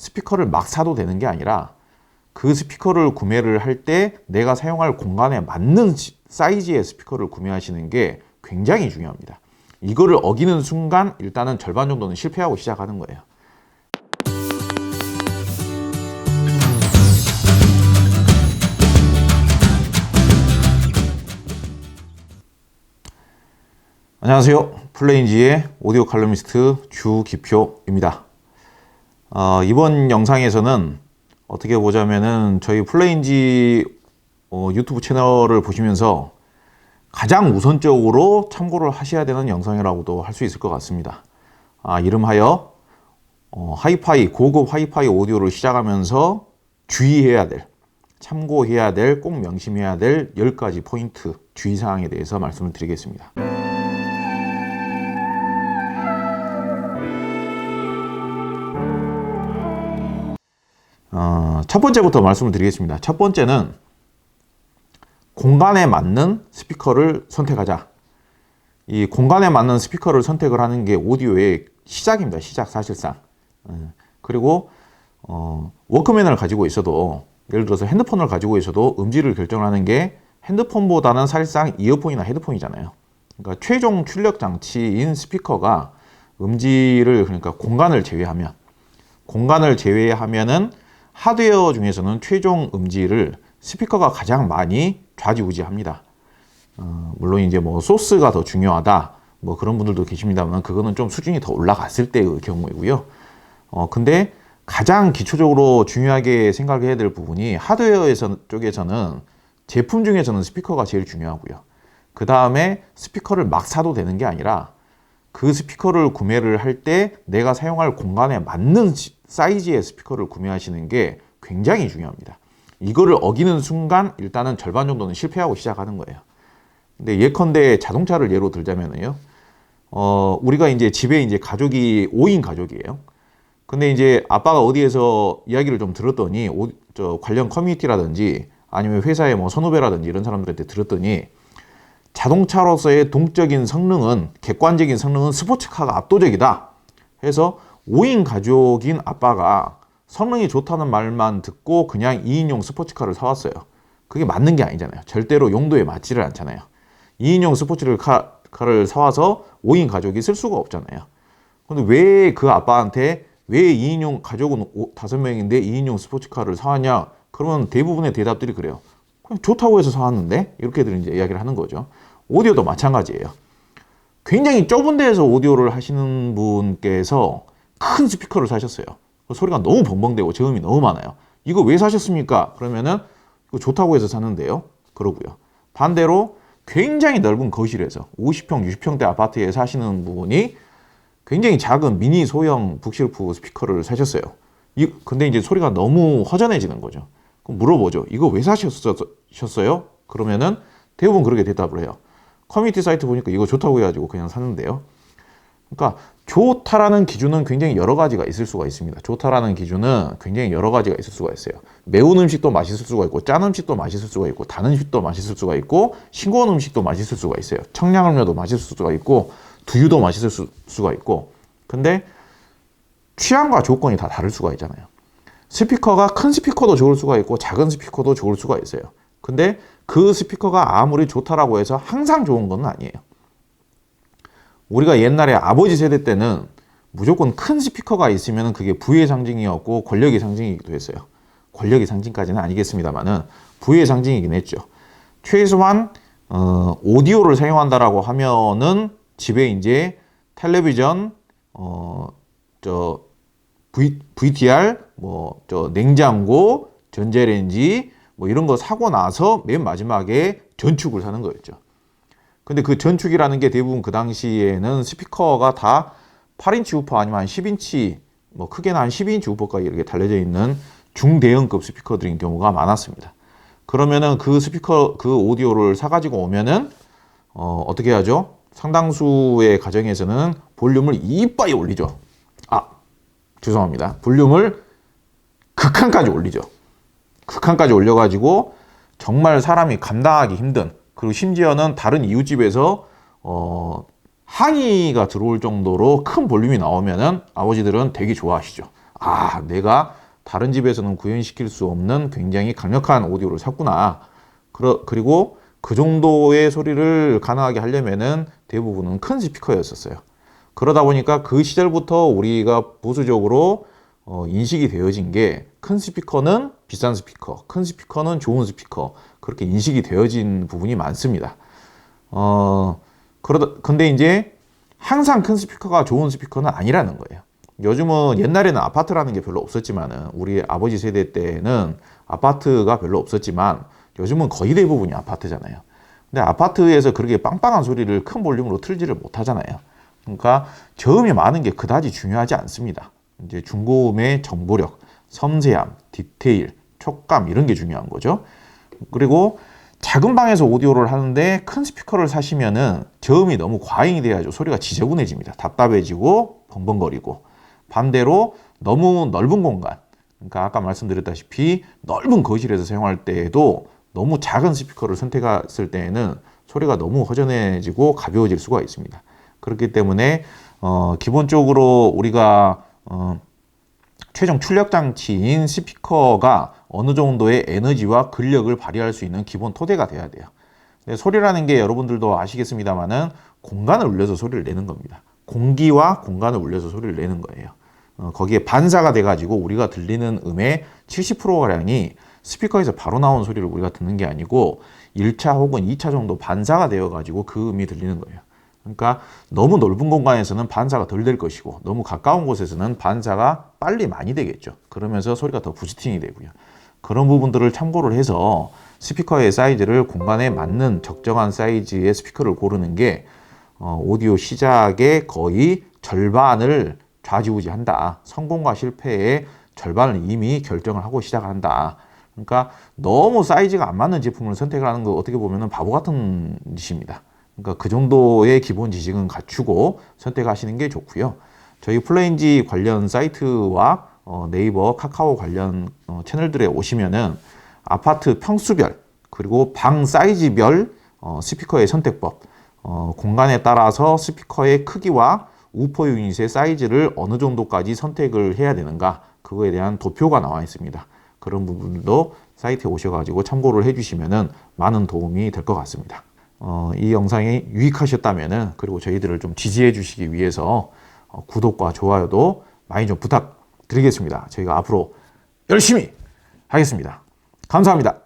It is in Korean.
스피커를 막 사도 되는 게 아니라 그 스피커를 구매를 할 때 내가 사용할 공간에 맞는 사이즈의 스피커를 구매하시는 게 굉장히 중요합니다. 이거를 어기는 순간 일단은 절반 정도는 실패하고 시작하는 거예요. 안녕하세요. 플레인지의 오디오 칼럼니스트 주기표입니다. 이번 영상에서는 어떻게 보자면은 저희 플레인지 유튜브 채널을 보시면서 가장 우선적으로 참고를 하셔야 되는 영상이라고도 할 수 있을 것 같습니다. 이름하여 하이파이, 고급 하이파이 오디오를 시작하면서 주의해야 될, 참고해야 될, 꼭 명심해야 될 10가지 포인트, 주의사항에 대해서 말씀을 드리겠습니다. 첫 번째부터 말씀을 드리겠습니다. 첫 번째는 공간에 맞는 스피커를 선택하자. 이 공간에 맞는 스피커를 선택을 하는 게 오디오의 시작입니다. 시작, 사실상. 그리고 워크맨을 가지고 있어도, 예를 들어서 핸드폰을 가지고 있어도 음질을 결정하는 게 핸드폰보다는 사실상 이어폰이나 헤드폰이잖아요. 그러니까 최종 출력 장치인 스피커가 음질을, 그러니까 공간을 제외하면은 하드웨어 중에서는 최종 음질을 스피커가 가장 많이 좌지우지합니다. 물론 이제 뭐 소스가 더 중요하다, 뭐 그런 분들도 계십니다만 그거는 좀 수준이 더 올라갔을 때의 경우이고요. 근데 가장 기초적으로 중요하게 생각해야 될 부분이 하드웨어 쪽에서는 제품 중에서는 스피커가 제일 중요하고요. 그 다음에 스피커를 막 사도 되는 게 아니라 그 스피커를 구매를 할 때 내가 사용할 공간에 맞는 사이즈의 스피커를 구매하시는 게 굉장히 중요합니다. 이거를 어기는 순간 일단은 절반 정도는 실패하고 시작하는 거예요. 근데 예컨대 자동차를 예로 들자면요. 우리가 이제 집에 이제 가족이 5인 가족이에요. 근데 이제 아빠가 어디에서 이야기를 좀 들었더니 관련 커뮤니티라든지 아니면 회사의 뭐 선후배라든지 이런 사람들한테 들었더니 자동차로서의 동적인 성능은, 객관적인 성능은 스포츠카가 압도적이다 해서 5인 가족인 아빠가 성능이 좋다는 말만 듣고 그냥 2인용 스포츠카를 사왔어요. 그게 맞는 게 아니잖아요. 절대로 용도에 맞지를 않잖아요. 2인용 스포츠카를 사와서 5인 가족이 쓸 수가 없잖아요. 근데 왜 그 아빠한테 왜 2인용 가족은 5명인데 2인용 스포츠카를 사왔냐? 그러면 대부분의 대답들이 그래요. 그냥 좋다고 해서 사왔는데? 이렇게들 이제 이야기를 하는 거죠. 오디오도 마찬가지예요. 굉장히 좁은 데에서 오디오를 하시는 분께서 큰 스피커를 사셨어요. 소리가 너무 벙벙대고 저음이 너무 많아요. 이거 왜 사셨습니까? 그러면은 이거 좋다고 해서 샀는데요. 그러고요. 반대로 굉장히 넓은 거실에서 50평, 60평대 아파트에 사시는 분이 굉장히 작은 미니 소형 북실프 스피커를 사셨어요. 근데 이제 소리가 너무 허전해지는 거죠. 그럼 물어보죠. 이거 왜 사셨어요? 그러면은 대부분 그렇게 대답을 해요. 커뮤니티 사이트 보니까 이거 좋다고 해가지고 그냥 샀는데요. 그러니까 좋다라는 기준은 굉장히 여러 가지가 있을 수가 있습니다. 좋다라는 기준은 굉장히 여러 가지가 있을 수가 있어요. 매운 음식도 맛있을 수가 있고, 짠 음식도 맛있을 수가 있고, 단 음식도 맛있을 수가 있고, 싱거운 음식도 맛있을 수가 있어요. 청량음료도 맛있을 수가 있고, 두유도 맛있을 수가 있고. 근데 취향과 조건이 다 다를 수가 있잖아요. 스피커가 큰 스피커도 좋을 수가 있고 작은 스피커도 좋을 수가 있어요. 근데 그 스피커가 아무리 좋다라고 해서 항상 좋은 건 아니에요. 우리가 옛날에 아버지 세대 때는 무조건 큰 스피커가 있으면 그게 부의 상징이었고 권력의 상징이기도 했어요. 권력의 상징까지는 아니겠습니다만은 부의 상징이긴 했죠. 최소한 오디오를 사용한다라고 하면은 집에 이제 텔레비전, VTR, 냉장고, 전자레인지 뭐 이런 거 사고 나서 맨 마지막에 전축을 사는 거였죠. 근데 그 전축이라는 게 대부분 그 당시에는 스피커가 다 8인치 우퍼 아니면 한 10인치, 뭐 크게는 한 12인치 우퍼까지 이렇게 달려져 있는 중대형급 스피커들인 경우가 많았습니다. 그러면은 그 스피커, 그 오디오를 사가지고 오면은 어떻게 하죠? 상당수의 가정에서는 볼륨을 이빠이 올리죠. 죄송합니다. 볼륨을 극한까지 올리죠. 극한까지 올려가지고 정말 사람이 감당하기 힘든, 그리고 심지어는 다른 이웃집에서 항의가 들어올 정도로 큰 볼륨이 나오면은 아버지들은 되게 좋아하시죠. 아, 내가 다른 집에서는 구현시킬 수 없는 굉장히 강력한 오디오를 샀구나. 그리고 그 정도의 소리를 가능하게 하려면은 대부분은 큰 스피커였었어요. 그러다 보니까 그 시절부터 우리가 보수적으로 인식이 되어진 게 큰 스피커는 비싼 스피커, 큰 스피커는 좋은 스피커, 그렇게 인식이 되어진 부분이 많습니다. 근데 이제 항상 큰 스피커가 좋은 스피커는 아니라는 거예요. 요즘은 옛날에는 아파트라는 게 별로 없었지만은 우리 아버지 세대 때는 아파트가 별로 없었지만 요즘은 거의 대부분이 아파트잖아요. 근데 아파트에서 그렇게 빵빵한 소리를 큰 볼륨으로 틀지를 못하잖아요. 그러니까 저음이 많은 게 그다지 중요하지 않습니다. 이제 중고음의 정보력, 섬세함, 디테일, 촉감 이런 게 중요한 거죠. 그리고 작은 방에서 오디오를 하는데 큰 스피커를 사시면은 저음이 너무 과잉이 돼가지고 소리가 지저분해집니다. 답답해지고 벙벙거리고. 반대로 너무 넓은 공간, 그러니까 아까 말씀드렸다시피 넓은 거실에서 사용할 때에도 너무 작은 스피커를 선택했을 때에는 소리가 너무 허전해지고 가벼워질 수가 있습니다. 그렇기 때문에 기본적으로 우리가 최종 출력 장치인 스피커가 어느 정도의 에너지와 근력을 발휘할 수 있는 기본 토대가 돼야 돼요. 소리라는 게 여러분들도 아시겠습니다만은 공간을 울려서 소리를 내는 겁니다. 공기와 공간을 울려서 소리를 내는 거예요. 거기에 반사가 돼가지고 우리가 들리는 음의 70%가량이 스피커에서 바로 나온 소리를 우리가 듣는 게 아니고 1차 혹은 2차 정도 반사가 되어가지고 그 음이 들리는 거예요. 그러니까 너무 넓은 공간에서는 반사가 덜 될 것이고 너무 가까운 곳에서는 반사가 빨리 많이 되겠죠. 그러면서 소리가 더 부스팅이 되고요. 그런 부분들을 참고를 해서 스피커의 사이즈를 공간에 맞는 적정한 사이즈의 스피커를 고르는 게 오디오 시작의 거의 절반을 좌지우지한다. 성공과 실패의 절반을 이미 결정을 하고 시작한다. 그러니까 너무 사이즈가 안 맞는 제품을 선택을 하는 거 어떻게 보면 바보 같은 짓입니다. 그러니까 그 정도의 기본 지식은 갖추고 선택하시는 게 좋고요. 저희 플레인지 관련 사이트와 네이버, 카카오 관련 채널들에 오시면은 아파트 평수별 그리고 방 사이즈별 스피커의 선택법, 공간에 따라서 스피커의 크기와 우퍼 유닛의 사이즈를 어느 정도까지 선택을 해야 되는가, 그거에 대한 도표가 나와 있습니다. 그런 부분도 사이트에 오셔가지고 참고를 해주시면은 많은 도움이 될 것 같습니다. 이 영상이 유익하셨다면은, 그리고 저희들을 좀 지지해 주시기 위해서 구독과 좋아요도 많이 좀 부탁드리겠습니다. 저희가 앞으로 열심히 하겠습니다. 감사합니다.